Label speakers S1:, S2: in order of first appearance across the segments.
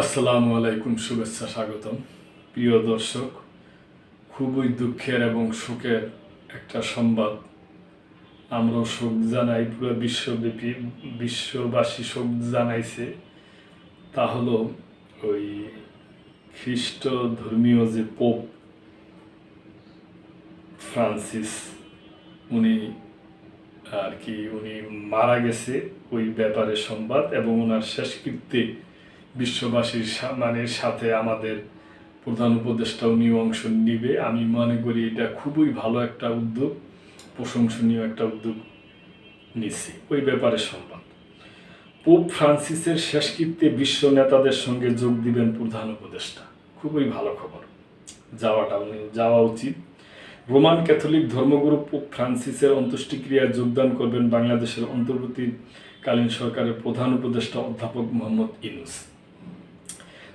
S1: আসসালামু আলাইকুম, শুভেচ্ছা, স্বাগতম। প্রিয় দর্শক, খুবই দুঃখের এবং শোকের একটা সংবাদ। আমরাও শোক জানাই, পুরো বিশ্ববাসী শোক জানাইছে। তা হলো ওই খ্রিস্ট ধর্মীয় যে পোপ ফ্রান্সিস, উনি উনি মারা গেছে, ওই ব্যাপারে সংবাদ। এবং ওনার শেষকৃত্যে বিশ্ববাসীর সাথে আমাদের প্রধান উপদেষ্টা উনিও অংশ নিবে। আমি মনে করি এটা খুবই ভালো একটা উদ্যোগ, প্রশংসনীয় একটা উদ্যোগ নিচ্ছে। ওই ব্যাপারে সংবাদ। পোপ ফ্রান্সিসের শেষকৃত্যে বিশ্ব নেতাদের সঙ্গে যোগ দিবেন প্রধান উপদেষ্টা। খুবই ভালো খবর, যাওয়া উচিত। রোমান ক্যাথলিক ধর্মগুরু পোপ ফ্রান্সিসের অন্ত্যেষ্টিক্রিয়ায় যোগদান করবেন বাংলাদেশের অন্তর্বর্তীকালীন সরকারের প্রধান উপদেষ্টা অধ্যাপক মোহাম্মদ ইউনূস।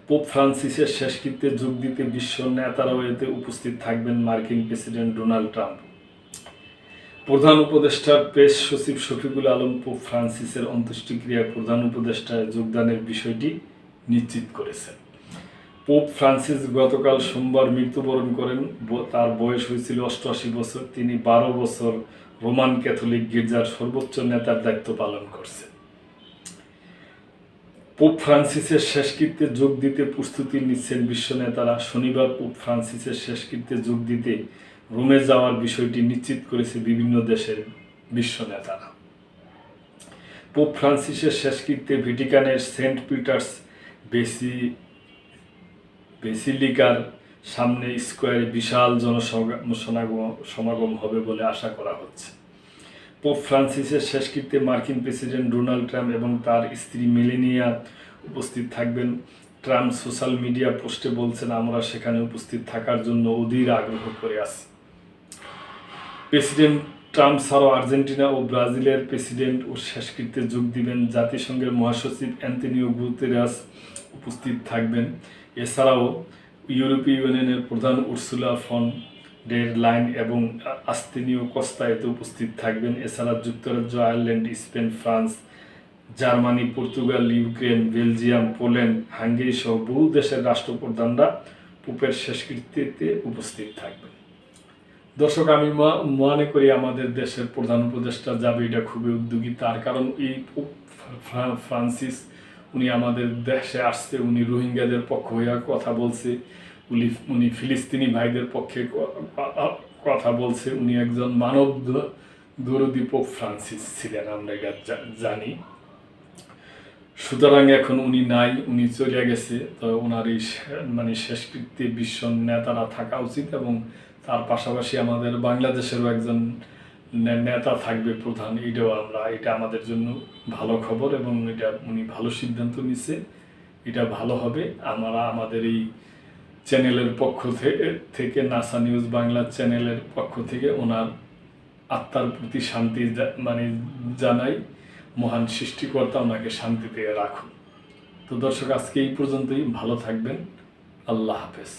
S1: পোপ ফ্রান্সিসের শেষকৃত্যে যোগ দিতে বিশ্ব নেতারাও এতে উপস্থিত থাকবেন। মার্কিন প্রেসিডেন্ট ডোনাল্ড ট্রাম্প, প্রধান উপদেষ্টার প্রেস সচিব শফিকুল আলম পোপ ফ্রান্সিসের অন্ত্যেষ্টিক্রিয়ায় প্রধান উপদেষ্টায় যোগদানের বিষয়টি নিশ্চিত করেছেন। পোপ ফ্রান্সিস গতকাল সোমবার মৃত্যুবরণ করেন। তার বয়স হয়েছিল 88 বছর। তিনি 12 বছর রোমান ক্যাথলিক গির্জার সর্বোচ্চ নেতার দায়িত্ব পালন করছেন। পোপ ফ্রান্সিসের শেষকৃত্যে যোগ দিতে প্রস্তুতি নিচ্ছেন বিশ্ব নেতারা। শনিবার পোপ ফ্রান্সিসের শেষকৃত্যে যোগ দিতে রোমে যাওয়ার বিষয়টি নিশ্চিত করেছে বিভিন্ন দেশের বিশ্ব নেতারা। পোপ ফ্রান্সিসের শেষকৃত্যে ভ্যাটিকানের সেন্ট পিটার্স বেসিলিকার সামনে স্কোয়ারে বিশাল জনসমাগম হবে বলে আশা করা হচ্ছে। পোপ ফ্রান্সিসের শেষকৃত্যে মার্কিন প্রেসিডেন্ট ডোনাল্ড ট্রাম্প এবং তার স্ত্রী মেলানিয়া উপস্থিত থাকবেন। ট্রাম্প সোশ্যাল মিডিয়া পোস্টে বলছেন, আমরা সেখানে উপস্থিত থাকার জন্য অধীর আগ্রহ করে আছি। প্রেসিডেন্ট ট্রাম্প ছাড়াও আর্জেন্টিনা ও ব্রাজিলের প্রেসিডেন্ট ও শেষকৃত্যে যোগ দিবেন। জাতিসংঘের মহাসচিব অ্যান্তোনিও গুতেরেস উপস্থিত থাকবেন। এছাড়াও ইউরোপীয় ইউনিয়নের প্রধান উর্সুলা ফন ডের লাইন এবং আস্তেনিও কস্তা এতে উপস্থিত থাকবেন। এছাড়া যুক্তরাজ্য, Ireland, Spain, France, Germany, Portugal, Ukraine, Belgium, Poland, Hungary সহ বহু দেশের রাষ্ট্রপ্রধানরা পোপের শেষকৃত্যে উপস্থিত থাকবেন। দর্শক, আমি মনে করি আমাদের দেশের প্রধান উপদেষ্টা যাবে, এটা খুবই উদ্যোগী। তার কারণ এই পোপ ফ্রান্সিস উনি আমাদের দেশে আসছে, উনি রোহিঙ্গাদের পক্ষ হয়ে কথা বলছে, উনি ফিলিস্তিনি ভাইদের পক্ষে কথা বলছে। উনি একজন মানব দরদী পোপ ফ্রান্সিস ছিলেন, আমরা এটা জানি। সুতরাং এখন উনি নাই, উনি চলে গেছে। তো ওনার এই শেষকৃত্যে বিশ্ব নেতারা থাকা উচিত এবং তার পাশাপাশি আমাদের বাংলাদেশেরও একজন নেতা থাকবে প্রধান। এটা আমাদের জন্য ভালো খবর এবং এটা উনি ভালো সিদ্ধান্ত নিচ্ছে, এটা ভালো হবে। আমরা আমাদের এই চ্যানেলের পক্ষ থেকে নাসা নিউজ বাংলা চ্যানেলের পক্ষ থেকে ওনার আত্মার প্রতি শান্তি জানাই। মহান সৃষ্টিকর্তা ওনাকে শান্তিতে রাখুন। তো দর্শক, আজকে এই পর্যন্তই। ভালো থাকবেন। আল্লাহ হাফেজ।